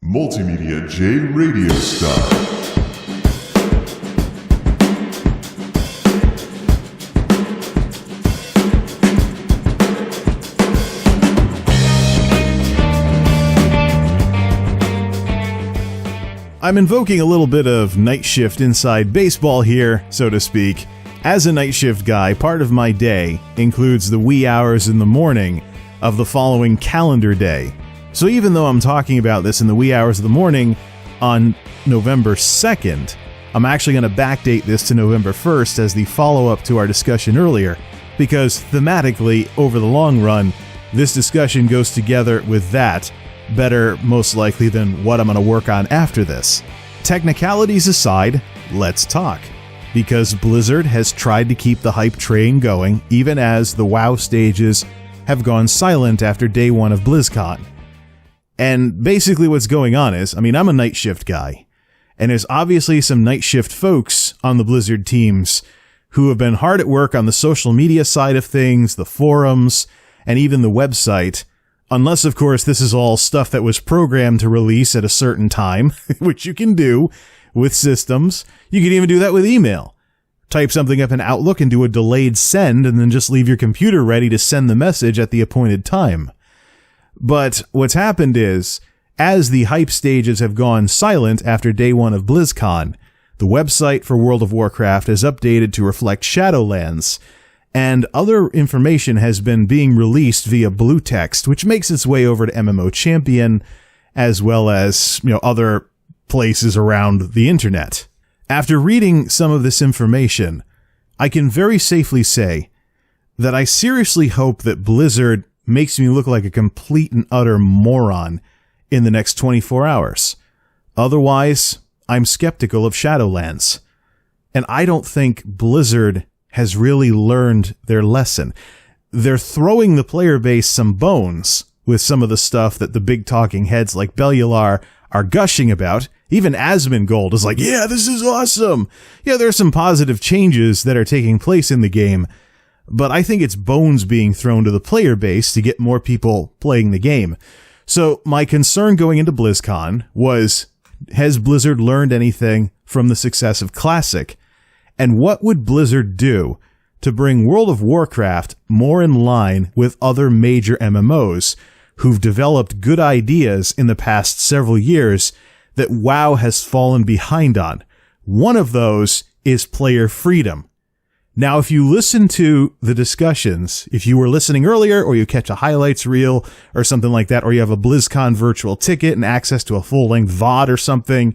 MultimediaJay Radio Style. I'm invoking a little bit of night shift inside baseball here, so to speak. As a night shift guy, part of my day includes the wee hours in the morning of the following calendar day. So even though I'm talking about this in the wee hours of the morning on November 2nd, I'm actually going to backdate this to November 1st as the follow-up to our discussion earlier, because thematically, over the long run, this discussion goes together with that better, most likely, than what I'm going to work on after this. Technicalities aside, let's talk. Because Blizzard has tried to keep the hype train going, even as the WoW stages have gone silent after day one of BlizzCon. And basically what's going on is, I'm a night shift guy, and there's obviously some night shift folks on the Blizzard teams who have been hard at work on the social media side of things, the forums, and even the website. Unless, of course, this is all stuff that was programmed to release at a certain time, which you can do with systems. You can even do that with email. Type something up in Outlook and do a delayed send, and then just leave your computer ready to send the message at the appointed time. But what's happened is, as the hype stages have gone silent after day one of BlizzCon, the website for World of Warcraft is updated to reflect Shadowlands, and other information has been being released via blue text, which makes its way over to MMO Champion, as well as, other places around the internet. After reading some of this information, I can very safely say that I seriously hope that Blizzard makes me look like a complete and utter moron in the next 24 hours. Otherwise, I'm skeptical of Shadowlands. And I don't think Blizzard has really learned their lesson. They're throwing the player base some bones with some of the stuff that the big talking heads like Bellular are gushing about. Even Asmongold is like, yeah, this is awesome. Yeah, there are some positive changes that are taking place in the game, but I think it's bones being thrown to the player base to get more people playing the game. So my concern going into BlizzCon was, has Blizzard learned anything from the success of Classic? And what would Blizzard do to bring World of Warcraft more in line with other major MMOs who've developed good ideas in the past several years that WoW has fallen behind on? One of those is player freedom. Now, if you listen to the discussions, if you were listening earlier, or you catch a highlights reel or something like that, or you have a BlizzCon virtual ticket and access to a full-length VOD or something,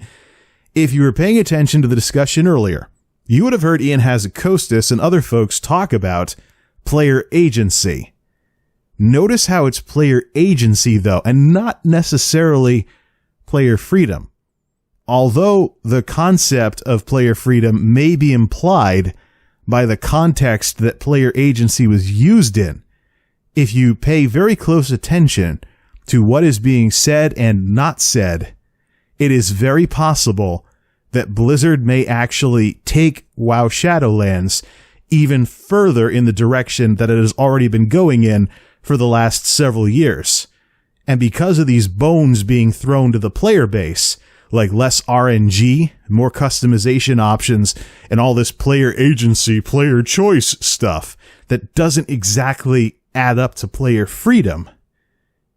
if you were paying attention to the discussion earlier, you would have heard Ian Hazakostas and other folks talk about player agency. Notice how it's player agency, though, and not necessarily player freedom. Although the concept of player freedom may be implied by the context that player agency was used in, if you pay very close attention to what is being said and not said, it is very possible that Blizzard may actually take WoW Shadowlands even further in the direction that it has already been going in for the last several years. And because of these bones being thrown to the player base, like less RNG, more customization options, and all this player agency, player choice stuff that doesn't exactly add up to player freedom,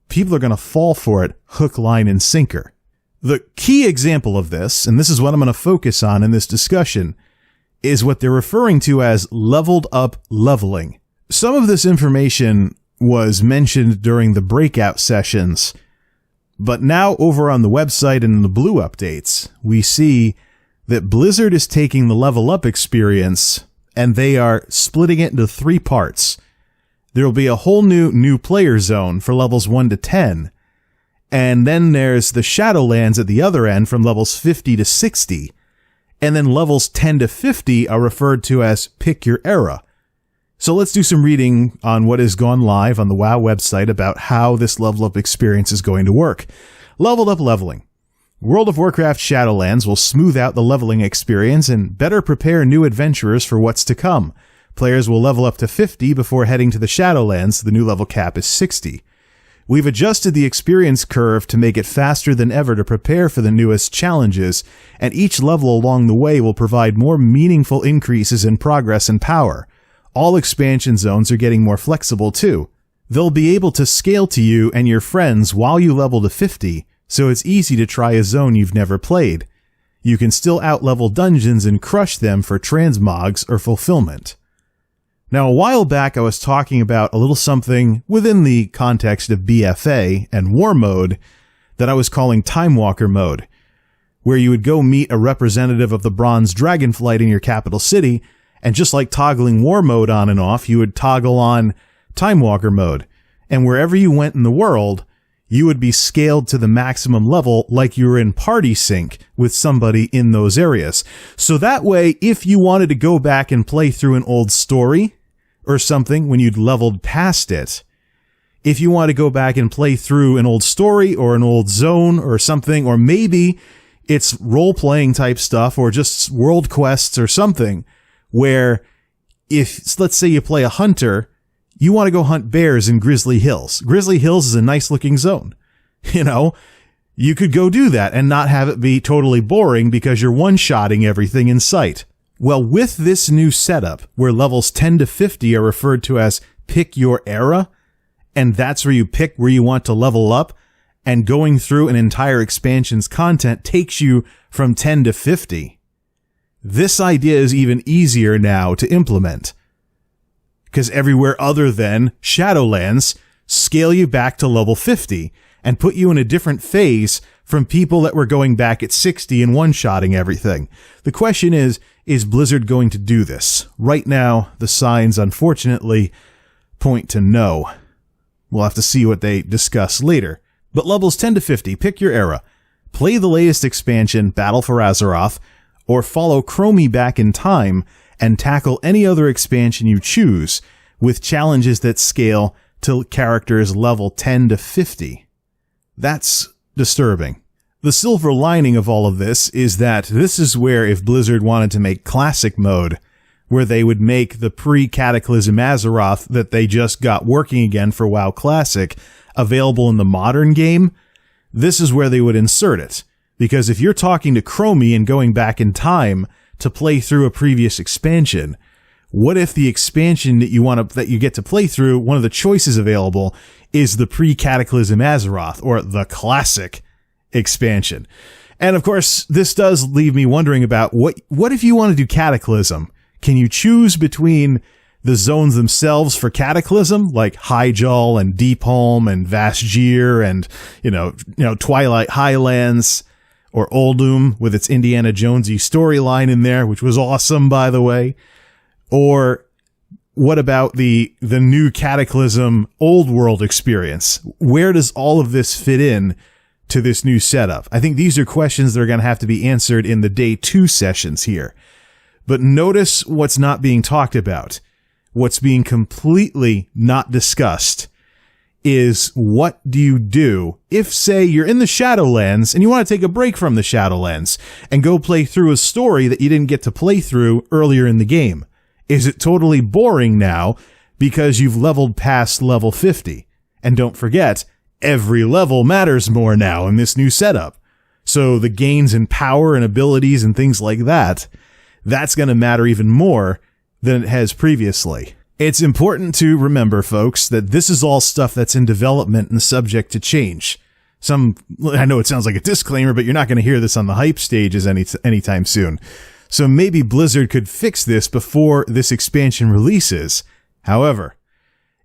people are going to fall for it hook, line, and sinker. The key example of this, and this is what I'm going to focus on in this discussion, is what they're referring to as leveled up leveling. Some of this information was mentioned during the breakout sessions, but now over on the website and in the blue updates, we see that Blizzard is taking the level up experience and they are splitting it into 3 parts. There will be a whole new player zone for levels 1 to 10. And then there's the Shadowlands at the other end from levels 50 to 60. And then levels 10 to 50 are referred to as Pick Your Era. So let's do some reading on what has gone live on the WoW website about how this level up experience is going to work. Leveled up leveling. World of Warcraft Shadowlands will smooth out the leveling experience and better prepare new adventurers for what's to come. Players will level up to 50 before heading to the Shadowlands. The new level cap is 60. We've adjusted the experience curve to make it faster than ever to prepare for the newest challenges, and each level along the way will provide more meaningful increases in progress and power. All expansion zones are getting more flexible too. They'll be able to scale to you and your friends while you level to 50, so it's easy to try a zone you've never played. You can still outlevel dungeons and crush them for transmogs or fulfillment. Now, a while back I was talking about a little something within the context of BFA and War Mode that I was calling Time Walker Mode, where you would go meet a representative of the Bronze Dragonflight in your capital city, and just like toggling War Mode on and off, you would toggle on Time Walker Mode, and wherever you went in the world, you would be scaled to the maximum level like you were in party sync with somebody in those areas. So that way, if you wanted to go back and play through an old story or something when you'd leveled past it, if you want to go back and play through an old story or an old zone or something, or maybe it's role-playing type stuff or just world quests or something, where if, let's say you play a hunter, you want to go hunt bears in Grizzly Hills. Grizzly Hills is a nice-looking zone. You know, you could go do that and not have it be totally boring because you're one-shotting everything in sight. Well, with this new setup, where levels 10 to 50 are referred to as Pick Your Era, and that's where you pick where you want to level up, and going through an entire expansion's content takes you from 10 to 50, this idea is even easier now to implement. Because everywhere other than Shadowlands scale you back to level 50 and put you in a different phase from people that were going back at 60 and one-shotting everything. The question is Blizzard going to do this? Right now, the signs, unfortunately, point to no. We'll have to see what they discuss later. But levels 10 to 50, pick your era. Play the latest expansion, Battle for Azeroth, or follow Chromie back in time and tackle any other expansion you choose with challenges that scale to characters level 10 to 50. That's disturbing. The silver lining of all of this is that this is where, if Blizzard wanted to make Classic Mode, where they would make the pre-Cataclysm Azeroth that they just got working again for WoW Classic available in the modern game, this is where they would insert it. Because if you're talking to Chromie and going back in time to play through a previous expansion, what if the expansion that you get to play through, one of the choices available is the pre-Cataclysm Azeroth, or the Classic expansion? And of course, this does leave me wondering about what if you want to do Cataclysm? Can you choose between the zones themselves for Cataclysm, like Hyjal and Deepholm and Vashj'ir and, you know, Twilight Highlands, or Uldum with its Indiana Jonesy storyline in there, which was awesome, by the way? Or what about the new Cataclysm Old World experience? Where does all of this fit in to this new setup? I think these are questions that are going to have to be answered in the Day 2 sessions here. But notice what's not being talked about. What's being completely not discussed is, what do you do if, say, you're in the Shadowlands and you want to take a break from the Shadowlands and go play through a story that you didn't get to play through earlier in the game? Is it totally boring now because you've leveled past level 50? And don't forget, every level matters more now in this new setup. So the gains in power and abilities and things like that, that's going to matter even more than it has previously. It's important to remember, folks, that this is all stuff that's in development and subject to change. I know it sounds like a disclaimer, but you're not going to hear this on the hype stages anytime soon. So maybe Blizzard could fix this before this expansion releases. However,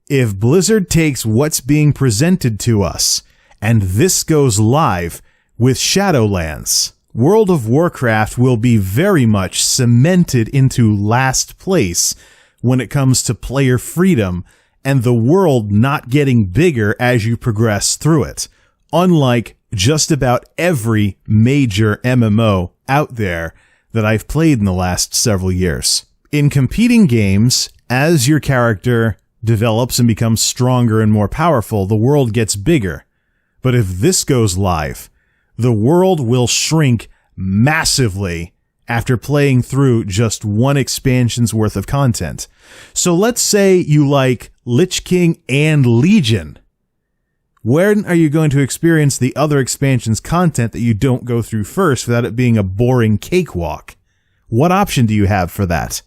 if Blizzard takes what's being presented to us and this goes live with Shadowlands, World of Warcraft will be very much cemented into last place when it comes to player freedom and the world not getting bigger as you progress through it, unlike just about every major MMO out there that I've played in the last several years. In competing games, as your character develops and becomes stronger and more powerful, the world gets bigger. But if this goes live, the world will shrink massively after playing through just one expansion's worth of content. So let's say you like Lich King and Legion. When are you going to experience the other expansion's content that you don't go through first without it being a boring cakewalk? What option do you have for that?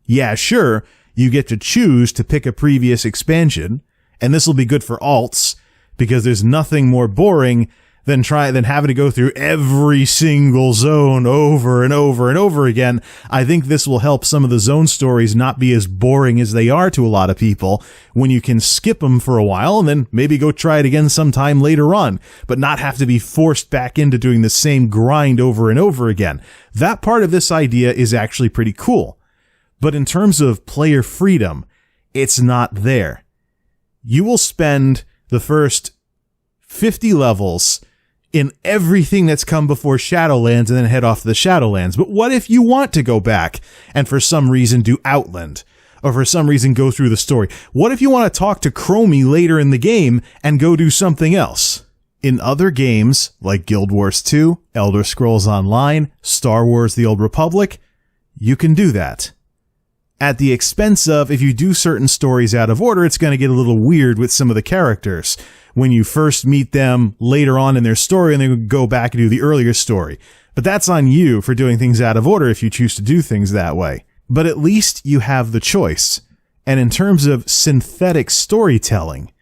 Yeah, sure, you get to choose to pick a previous expansion, and this will be good for alts, because there's nothing more boring than having to go through every single zone over and over and over again. I think this will help some of the zone stories not be as boring as they are to a lot of people when you can skip them for a while and then maybe go try it again sometime later on, but not have to be forced back into doing the same grind over and over again. That part of this idea is actually pretty cool. But in terms of player freedom, it's not there. You will spend the first 50 levels in everything that's come before Shadowlands and then head off to the Shadowlands. But what if you want to go back and for some reason do Outland, or for some reason go through the story? What if you want to talk to Chromie later in the game and go do something else? In other games, like Guild Wars 2, Elder Scrolls Online, Star Wars The Old Republic, you can do that. At the expense of, if you do certain stories out of order, it's going to get a little weird with some of the characters when you first meet them later on in their story and then go back and do the earlier story. But that's on you for doing things out of order if you choose to do things that way. But at least you have the choice. And in terms of synthetic storytelling,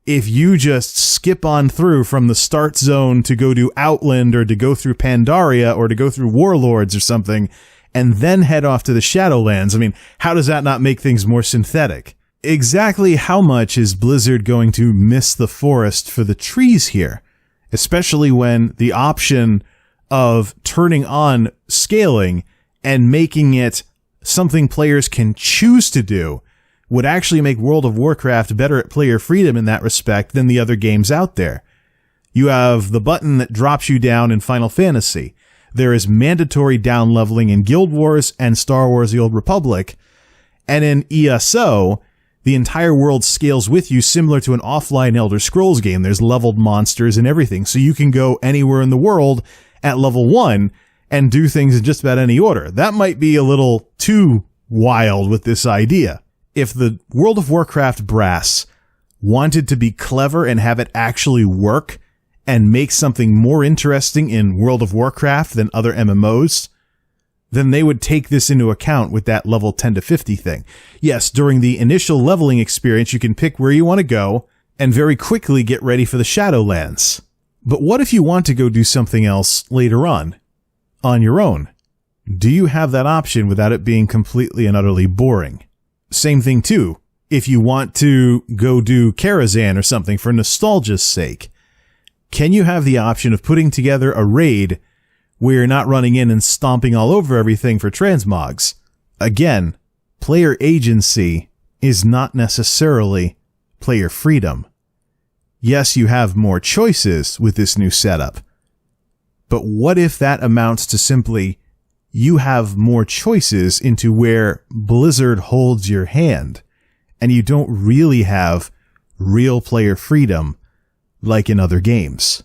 if you just skip on through from the start zone to go do Outland or to go through Pandaria or to go through Warlords or something, and then head off to the Shadowlands, I mean, how does that not make things more synthetic? Exactly how much is Blizzard going to miss the forest for the trees here? Especially when the option of turning on scaling and making it something players can choose to do would actually make World of Warcraft better at player freedom in that respect than the other games out there. You have the button that drops you down in Final Fantasy. There is mandatory down leveling in Guild Wars and Star Wars The Old Republic. And in ESO, the entire world scales with you similar to an offline Elder Scrolls game. There's leveled monsters and everything, so you can go anywhere in the world at level 1 and do things in just about any order. That might be a little too wild with this idea. If the World of Warcraft brass wanted to be clever and have it actually work and make something more interesting in World of Warcraft than other MMOs, then they would take this into account with that level 10 to 50 thing. Yes, during the initial leveling experience, you can pick where you want to go and very quickly get ready for the Shadowlands. But what if you want to go do something else later on your own? Do you have that option without it being completely and utterly boring? Same thing too, if you want to go do Karazhan or something for nostalgia's sake. Can you have the option of putting together a raid where you're not running in and stomping all over everything for transmogs? Again, player agency is not necessarily player freedom. Yes, you have more choices with this new setup, but what if that amounts to simply you have more choices into where Blizzard holds your hand, and you don't really have real player freedom like in other games?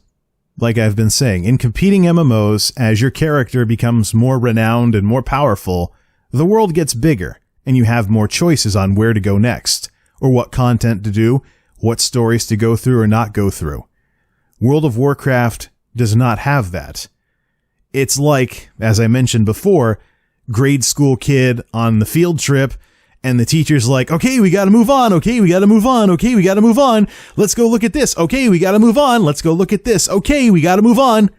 Like I've been saying, in competing MMOs, as your character becomes more renowned and more powerful, the world gets bigger, and you have more choices on where to go next, or what content to do, what stories to go through or not go through. World of Warcraft does not have that. It's like, as I mentioned before, grade school kid on the field trip, and the teacher's like, okay, we gotta move on, okay, we gotta move on, okay, we gotta move on, let's go look at this, okay, we gotta move on, let's go look at this, okay, we gotta move on.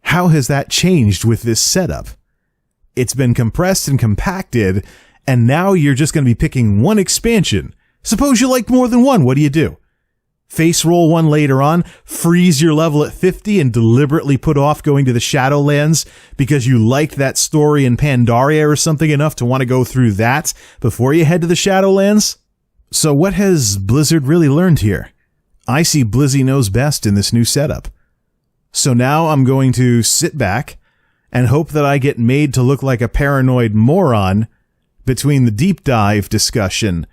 How has that changed with this setup? It's been compressed and compacted, and now you're just gonna be picking one expansion. Suppose you like more than one, what do? Face roll one later on, freeze your level at 50 and deliberately put off going to the Shadowlands because you liked that story in Pandaria or something enough to want to go through that before you head to the Shadowlands? So what has Blizzard really learned here? I see Blizzie knows best in this new setup. So now I'm going to sit back and hope that I get made to look like a paranoid moron between the deep dive discussion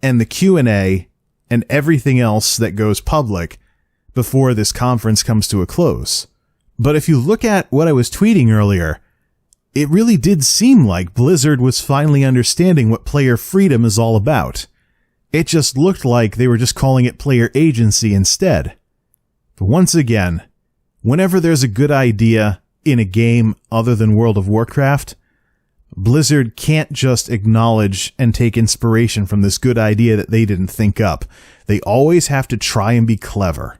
and the Q&A and everything else that goes public before this conference comes to a close. But if you look at what I was tweeting earlier, it really did seem like Blizzard was finally understanding what player freedom is all about. It just looked like they were just calling it player agency instead. But once again, whenever there's a good idea in a game other than World of Warcraft, Blizzard can't just acknowledge and take inspiration from this good idea that they didn't think up. They always have to try and be clever.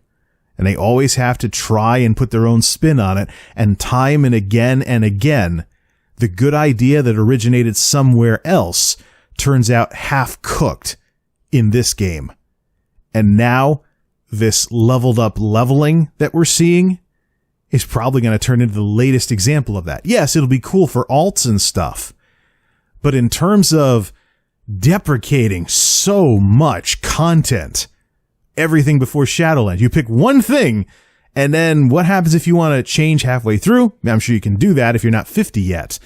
And they always have to try and put their own spin on it. And time and again, the good idea that originated somewhere else turns out half-cooked in this game. And now, this leveled up leveling that we're seeing is probably going to turn into the latest example of that. Yes, it'll be cool for alts and stuff. But in terms of deprecating so much content, everything before Shadowlands, you pick one thing, and then what happens if you want to change halfway through? I'm sure you can do that if you're not 50 yet.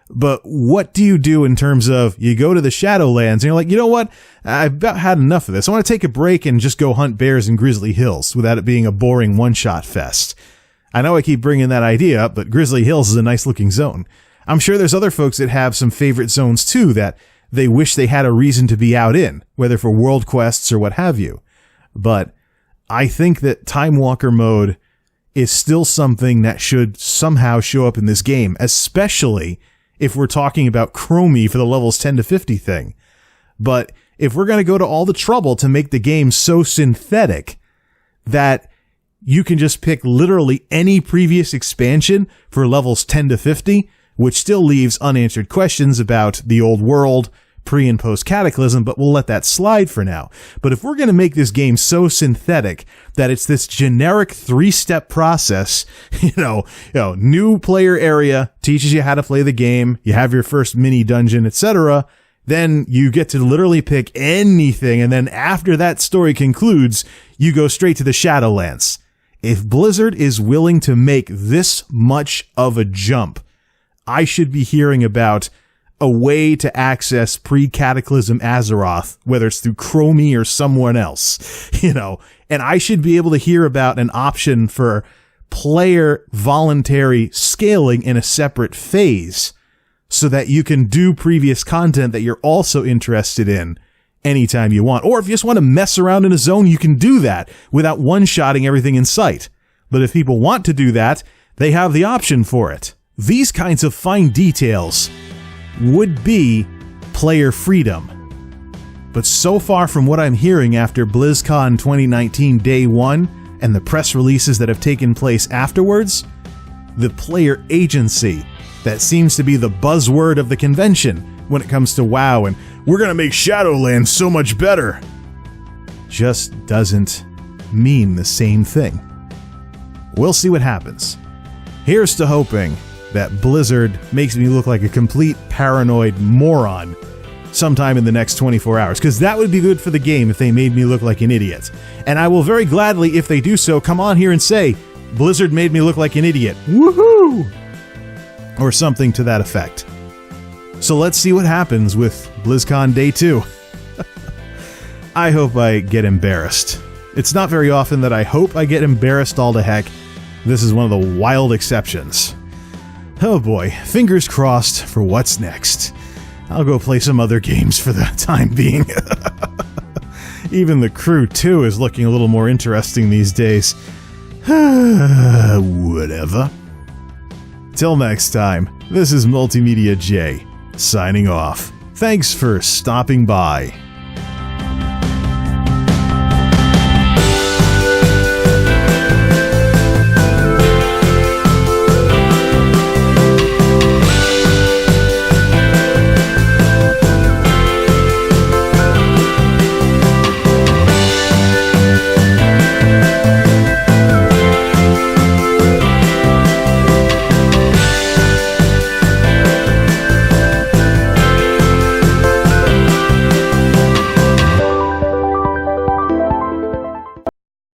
But what do you do in terms of you go to the Shadowlands and you're like, you know what? I've about had enough of this. I want to take a break and just go hunt bears in Grizzly Hills without it being a boring one-shot fest. I know I keep bringing that idea up, but Grizzly Hills is a nice-looking zone. I'm sure there's other folks that have some favorite zones too that they wish they had a reason to be out in, whether for world quests or what have you. But I think that Time Walker mode is still something that should somehow show up in this game, especially if we're talking about Chromie for the levels 10 to 50 thing. But if we're going to go to all the trouble to make the game so synthetic that you can just pick literally any previous expansion for levels 10 to 50, which still leaves unanswered questions about the old world, pre and post Cataclysm, but we'll let that slide for now. But if we're going to make this game so synthetic that it's this generic 3-step process, new player area teaches you how to play the game, you have your first mini dungeon, etc., then you get to literally pick anything, and then after that story concludes, you go straight to the Shadowlands. If Blizzard is willing to make this much of a jump, I should be hearing about a way to access pre-Cataclysm Azeroth, whether it's through Chromie or someone else, and I should be able to hear about an option for player voluntary scaling in a separate phase so that you can do previous content that you're also interested in anytime you want. Or if you just want to mess around in a zone, you can do that without one-shotting everything in sight. But if people want to do that, they have the option for it. These kinds of fine details would be player freedom. But so far from what I'm hearing after BlizzCon 2019 Day 1 and the press releases that have taken place afterwards, the player agency that seems to be the buzzword of the convention when it comes to WoW and we're going to make Shadowlands so much better, just doesn't mean the same thing. We'll see what happens. Here's to hoping that Blizzard makes me look like a complete paranoid moron sometime in the next 24 hours, because that would be good for the game if they made me look like an idiot. And I will very gladly, if they do so, come on here and say, Blizzard made me look like an idiot. Woohoo! Or something to that effect. So let's see what happens with BlizzCon Day 2. I hope I get embarrassed. It's not very often that I hope I get embarrassed all to heck. This is one of the wild exceptions. Oh boy, fingers crossed for what's next. I'll go play some other games for the time being. Even the crew, too, is looking a little more interesting these days. Whatever. Till next time, this is MultimediaJay, signing off. Thanks for stopping by.